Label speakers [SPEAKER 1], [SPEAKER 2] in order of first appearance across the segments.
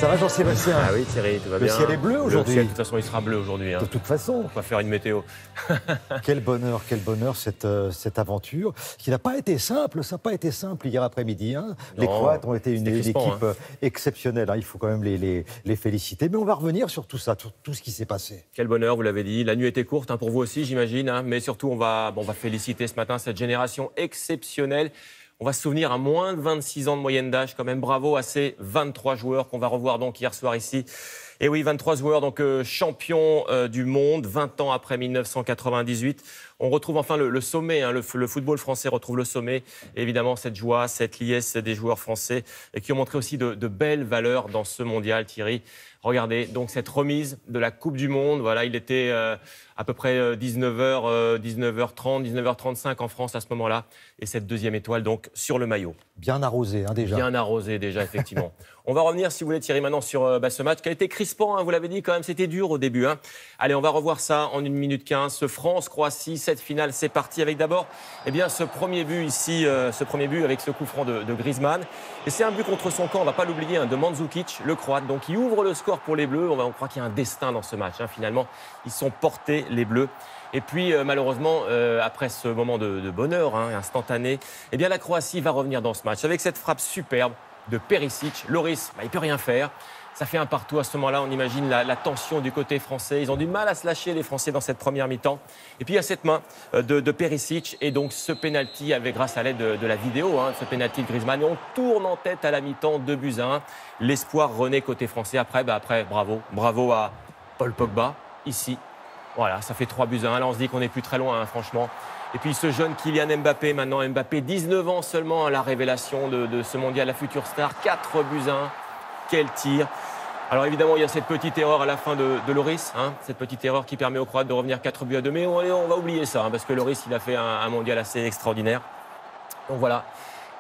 [SPEAKER 1] Ça va Jean-Sébastien?
[SPEAKER 2] Ah oui Thierry, tout va bien.
[SPEAKER 1] Le ciel est bleu aujourd'hui.
[SPEAKER 2] Le ciel, de toute façon, il sera bleu aujourd'hui.
[SPEAKER 1] De toute façon.
[SPEAKER 2] On va faire une météo.
[SPEAKER 1] Quel bonheur cette aventure qui n'a pas été simple. Ça n'a pas été simple hier après-midi. Hein. Les Croates ont été une équipe exceptionnelle. Hein. Il faut quand même les féliciter. Mais on va revenir sur tout ça, sur tout ce qui s'est passé.
[SPEAKER 2] Quel bonheur, vous l'avez dit. La nuit était courte, hein, pour vous aussi, j'imagine. Hein. Mais surtout, on va féliciter ce matin cette génération exceptionnelle. On va se souvenir à moins de 26 ans de moyenne d'âge quand même. Bravo à ces 23 joueurs qu'on va revoir donc hier soir ici. Et oui, 23 joueurs donc champions du monde, 20 ans après 1998. On retrouve enfin le sommet, hein, le football français retrouve le sommet. Et évidemment, cette joie, cette liesse des joueurs français qui ont montré aussi de belles valeurs dans ce mondial, Thierry. Regardez, donc cette remise de la Coupe du Monde. Voilà, il était à peu près 19h30, 19h35 en France à ce moment-là. Et cette deuxième étoile donc sur le maillot.
[SPEAKER 1] Bien arrosé, hein, déjà.
[SPEAKER 2] Bien arrosé déjà, effectivement. On va revenir, si vous voulez, Thierry, maintenant sur ce match qui a été crispant, hein, vous l'avez dit quand même, c'était dur au début. Hein. Allez, on va revoir ça en 1 minute 15. Ce France-Croatie, cette finale, c'est parti avec d'abord ce premier but ici, ce premier but avec ce coup franc de Griezmann. Et c'est un but contre son camp, on ne va pas l'oublier, hein, de Mandzukic, le Croate, donc qui ouvre le score pour les Bleus. On croit qu'il y a un destin dans ce match. Hein, finalement, ils sont portés, les Bleus. Et puis, malheureusement, après ce moment de bonheur instantané, eh bien, la Croatie va revenir dans ce match avec cette frappe superbe de Perisic. Loris, il ne peut rien faire. Ça fait un partout à ce moment-là. On imagine la tension du côté français. Ils ont du mal à se lâcher, les Français, dans cette première mi-temps. Et puis, il y a cette main de Perisic et donc ce pénalty grâce à l'aide de la vidéo, ce pénalty de Griezmann. Et on tourne en tête à la mi-temps, 2-1. L'espoir renaît côté français. Après, bravo à Paul Pogba, ici. Voilà, ça fait 3-1. Là, on se dit qu'on n'est plus très loin, franchement. Et puis ce jeune Kylian Mbappé, maintenant Mbappé, 19 ans seulement, la révélation de ce mondial, la future star, 4-1. Quel tir! Alors évidemment, il y a cette petite erreur à la fin de Loris, cette petite erreur qui permet aux Croates de revenir 4-2. Mais on va oublier ça, parce que Loris, il a fait un mondial assez extraordinaire. Donc voilà,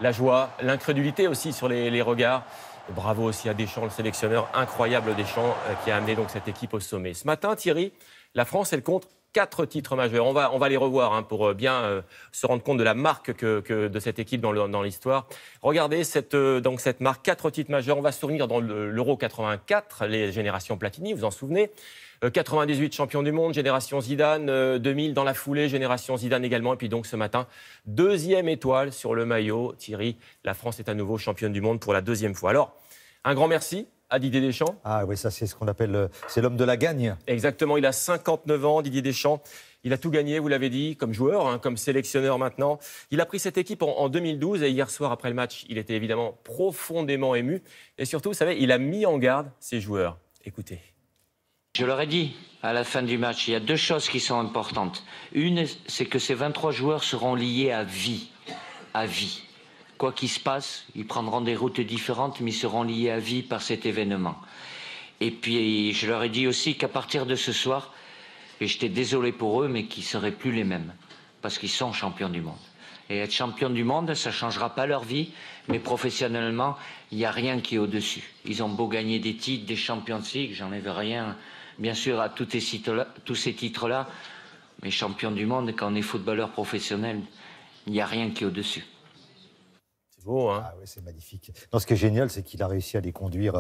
[SPEAKER 2] la joie, l'incrédulité aussi sur les regards. Et bravo aussi à Deschamps, le sélectionneur incroyable Deschamps, qui a amené donc cette équipe au sommet. Ce matin, Thierry, la France, elle compte 4 titres majeurs. On va les revoir pour bien se rendre compte de la marque de cette équipe dans l'histoire. Regardez cette marque, 4 titres majeurs. On va se souvenir dans l'Euro 84, les générations Platini, vous en souvenez. 98 champion du monde, génération Zidane, 2000 dans la foulée, génération Zidane également. Et puis donc ce matin, 2e étoile sur le maillot. Thierry, la France est à nouveau championne du monde pour la 2e fois. Alors, un grand merci à Didier Deschamps.
[SPEAKER 1] Ah oui, ça c'est ce qu'on appelle, c'est l'homme de la gagne.
[SPEAKER 2] Exactement, il a 59 ans, Didier Deschamps. Il a tout gagné, vous l'avez dit, comme joueur, comme sélectionneur maintenant. Il a pris cette équipe en 2012 et hier soir, après le match, il était évidemment profondément ému. Et surtout, vous savez, il a mis en garde ses joueurs. Écoutez.
[SPEAKER 3] Je leur ai dit à la fin du match, il y a 2 choses qui sont importantes. Une, c'est que ces 23 joueurs seront liés à vie. À vie. Quoi qu'il se passe, ils prendront des routes différentes, mais ils seront liés à vie par cet événement. Et puis, je leur ai dit aussi qu'à partir de ce soir, et j'étais désolé pour eux, mais qu'ils ne seraient plus les mêmes, parce qu'ils sont champions du monde. Et être champion du monde, ça ne changera pas leur vie, mais professionnellement, il n'y a rien qui est au-dessus. Ils ont beau gagner des titres, des Champions League, j'enlève rien, bien sûr, à tous ces titres-là, mais champion du monde, quand on est footballeur professionnel, il n'y a rien qui est au-dessus.
[SPEAKER 2] Beau, hein.
[SPEAKER 1] Ah oui, c'est magnifique. Non, ce qui est génial, c'est qu'il a réussi à les conduire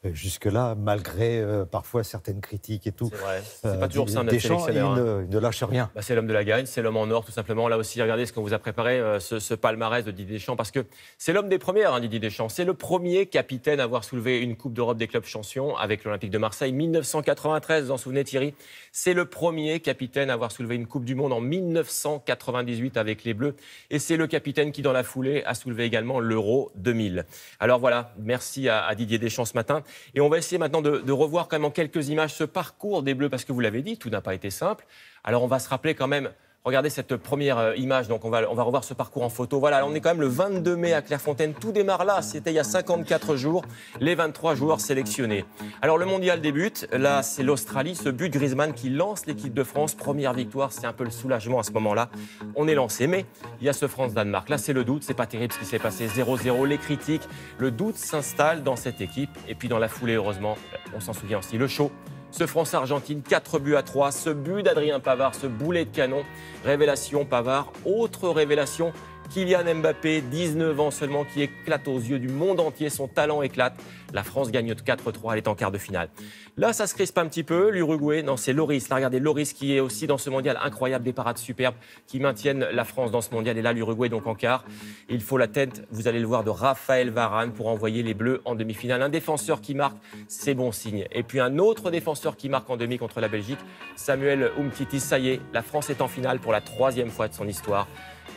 [SPEAKER 1] jusque-là, malgré parfois certaines critiques et tout.
[SPEAKER 2] C'est vrai. C'est pas toujours simple d'être
[SPEAKER 1] Deschamps,
[SPEAKER 2] sélectionneur.
[SPEAKER 1] il ne lâche rien.
[SPEAKER 2] C'est l'homme de la gagne, c'est l'homme en or, tout simplement. Là aussi, regardez ce qu'on vous a préparé, ce palmarès de Didier Deschamps, parce que c'est l'homme des premières, Didier Deschamps. C'est le premier capitaine à avoir soulevé une Coupe d'Europe des clubs champions avec l'Olympique de Marseille, 1993, vous en souvenez, Thierry. C'est le premier capitaine à avoir soulevé une Coupe du Monde en 1998 avec les Bleus. Et c'est le capitaine qui, dans la foulée, a soulevé également l'Euro 2000. Alors voilà, merci à Didier Deschamps ce matin. Et on va essayer maintenant de revoir quand même en quelques images ce parcours des Bleus, parce que vous l'avez dit, tout n'a pas été simple. Alors on va se rappeler quand même, regardez cette première image, donc on va revoir ce parcours en photo. Voilà, on est quand même le 22 mai à Clairefontaine. Tout démarre là, c'était il y a 54 jours, les 23 joueurs sélectionnés. Alors le mondial débute, là c'est l'Australie, ce but de Griezmann qui lance l'équipe de France. Première victoire, c'est un peu le soulagement à ce moment-là. On est lancé, mais il y a ce France-Danemark. Là c'est le doute, c'est pas terrible ce qui s'est passé, 0-0, les critiques. Le doute s'installe dans cette équipe. Et puis dans la foulée, heureusement, on s'en souvient aussi, le show. Ce France-Argentine, 4-3, ce but d'Adrien Pavard, ce boulet de canon. Révélation Pavard, autre révélation Kylian Mbappé, 19 ans seulement, qui éclate aux yeux du monde entier. Son talent éclate. La France gagne de 4-3. Elle est en quart de finale. Là, ça se crispe un petit peu. L'Uruguay, non, c'est Loris. Là, regardez, Loris qui est aussi dans ce mondial. Incroyable, des parades superbes qui maintiennent la France dans ce mondial. Et là, l'Uruguay, donc en quart. Il faut la tête, vous allez le voir, de Raphaël Varane pour envoyer les Bleus en demi-finale. Un défenseur qui marque, c'est bon signe. Et puis un autre défenseur qui marque en demi contre la Belgique, Samuel Umtiti. Ça y est, la France est en finale pour la 3e fois de son histoire.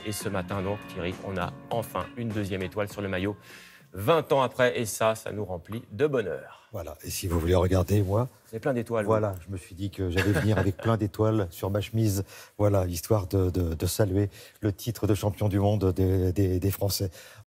[SPEAKER 2] Et ce matin, donc, Thierry, on a enfin une 2e étoile sur le maillot. 20 ans après, et ça nous remplit de bonheur.
[SPEAKER 1] Voilà, et si vous voulez regarder, moi...
[SPEAKER 2] C'est plein d'étoiles.
[SPEAKER 1] Voilà, je me suis dit que j'allais venir avec plein d'étoiles sur ma chemise, voilà, histoire de saluer le titre de champion du monde des Français.